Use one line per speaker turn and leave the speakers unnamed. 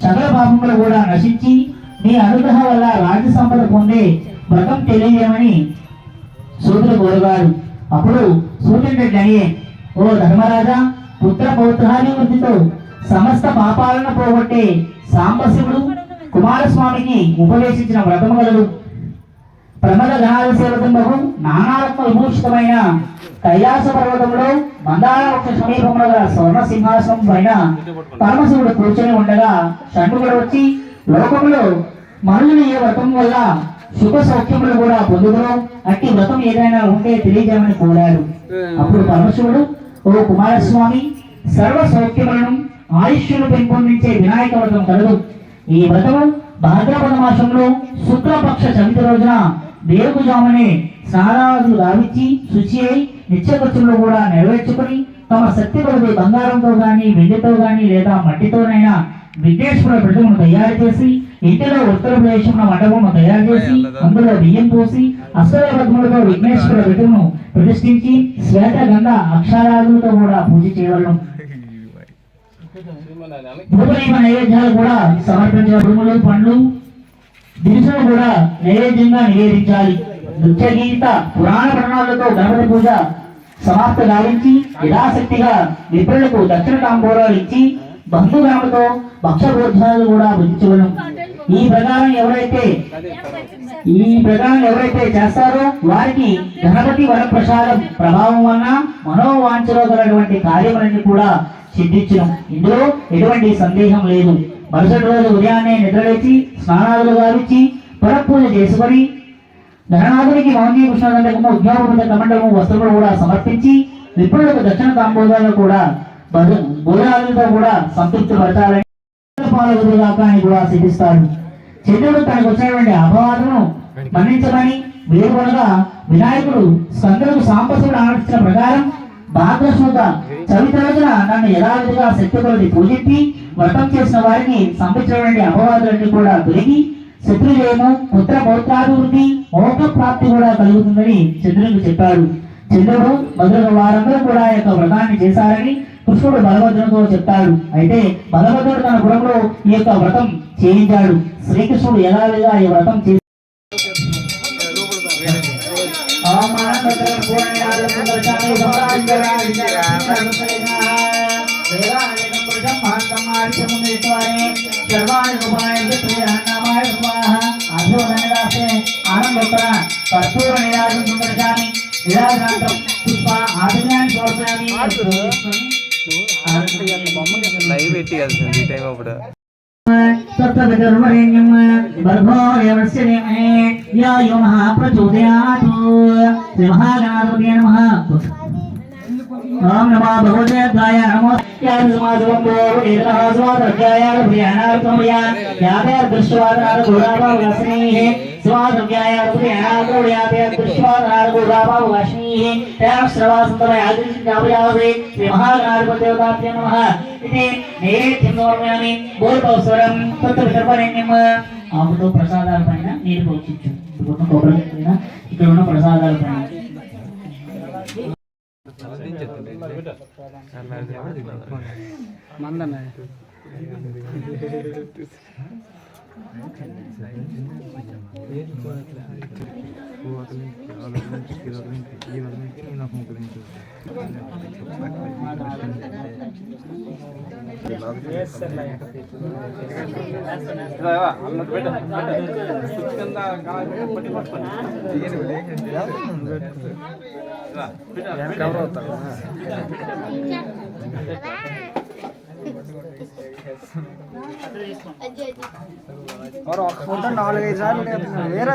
సకల పాపములు కూడా నశించి నీ అనుగ్రహం వల్ల రాజ్య సంపద పొందే వ్రతం తెలియజేయమని సూతులు కోరుగారు. అప్పుడు సూర్యుడి అడిగే, ఓ ధర్మరాజా, పుత్ర పౌత్రాభివృద్ధితో సమస్త పాపాలను పోగొట్టే సాంబశివుడు కుమారస్వామికి ఉపదేశించిన వ్రతములు ప్రమద గణాల సేవతంబకు నానారత్న విభూషితమైన కైలాస పర్వతంలో మందార వృక్ష సమీపంలో గల స్వర్ణ సింహాసనం పైన పరమశివుడు కూర్చొని ఉండగా షణ్ముఖుడు వచ్చి లోకంలో మనుషులు ఏ వ్రతం వల్ల సుఖ సౌఖ్యములు కూడా పొందుదురో అట్టి వ్రతం ఏదైనా ఉంటే తెలియజేయమని కోరాడు. అప్పుడు పరమశివుడు, ఓ కుమారస్వామి, సర్వ సౌఖ్యములను ఆయుష్యులు పెంపొందించే వినాయక వ్రతం కలదు. ఈ వ్రతము భాద్రపద మాసంలో శుక్లపక్ష చవితి రోజున వేకుజామునే స్నానాదులు గావించి శుచి అయి నిత్యకృత్యులు కూడా నెరవేర్చుకుని తమ శక్తి కొలది బంగారంతో గాని వెండితో గాని లేదా మట్టితోనైనా విఘ్నేశ్వర ప్రతిమను తయారు చేసి ఇంటిలో ఉత్తర ప్రదేశంలో మండపమును తయారు చేసి అందులో బియ్యం పోసి అష్టదైవములతో విఘ్నేశ్వర ప్రతిమను ప్రతిష్ఠించి శ్వేత గంధ అక్షరాలతో కూడా పూజ చేయవలను. భూపనీమ నైవేద్యాలు కూడా సమర్పించిన భూములు పండ్లు దినుసులు కూడా నైవేద్యంగా నివేదించాలి. నృత్య గీత పురాణ పఠనాలతో గణపతి పూజ సమాప్త గావించి యథాశక్తిగా విప్రులకు దక్షిణ తాంబూలాలు ఇచ్చి బంధుగణములతో భక్షభోజనాలు కూడా భుజించవలను. ఈ ప్రకారం ఎవరైతే చేస్తారో వారికి గణపతి వరప్రసాదం ప్రభావం వలన మనోవాంఛలో గలటువంటి కార్యములన్నీ కూడా సిద్ధించును. ఇందులో ఎటువంటి సందేహం లేదు. మరుసటి రోజు ఉదయాన్నే నిద్రలేచి స్నానాదులు గావించి పురపూజ చేసుకొని గణనాథునికి మౌని కృష్ణదండకము ఉద్యోగ కమండలము వస్త్రములు కూడా సమర్పించి విప్రులకు దక్షిణ తాంబూలాలు కూడా భోజనాలతో కూడా సంతృప్తి పరచాలని పాల్గొదాకా అని కూడా సిద్ధిస్తాడు. చంద్రుడు తనకు వచ్చినటువంటి అపవాదమును మన్నించమని వేడుకొనగా వినాయకుడు స్కందులకు సాంబశివుడు ఆలోచించిన ప్రకారం భాద్రశుద్ధ చవితి రోజున నన్ను యథావిధిగా శక్తి కొలది పూజించి వ్రతం చేసిన వారిని సంపించినటువంటి అపవాదులన్నీ కూడా తొలగి శత్రుజయము పుత్ర పౌత్రాభివృద్ధి మోక్ష ప్రాప్తి కూడా కలుగుతుందని చంద్రునికి చెప్పాడు. చంద్రుడు మొదలగు వారందరూ కూడా ఈ యొక్క వ్రతాన్ని చేశారని కృష్ణుడు బలభద్రునితో చెప్తాడు. అయితే బలభద్రుడు తన గుణంలో ఈ యొక్క వ్రతం చేయించాడు. శ్రీకృష్ణుడు యథావిధిగా ఈ వ్రతం చేసి
లైవ్ పెట్టి కలిసింది ఈ టైం అప్పుడు
ఓం నమో భగవతే నమో ఆవుతో ప్రసాదాల పైన నీరు పోషించు. ఇక్కడ ఉన్న ప్రసాదాల పైన
और 4-5 साल వేరే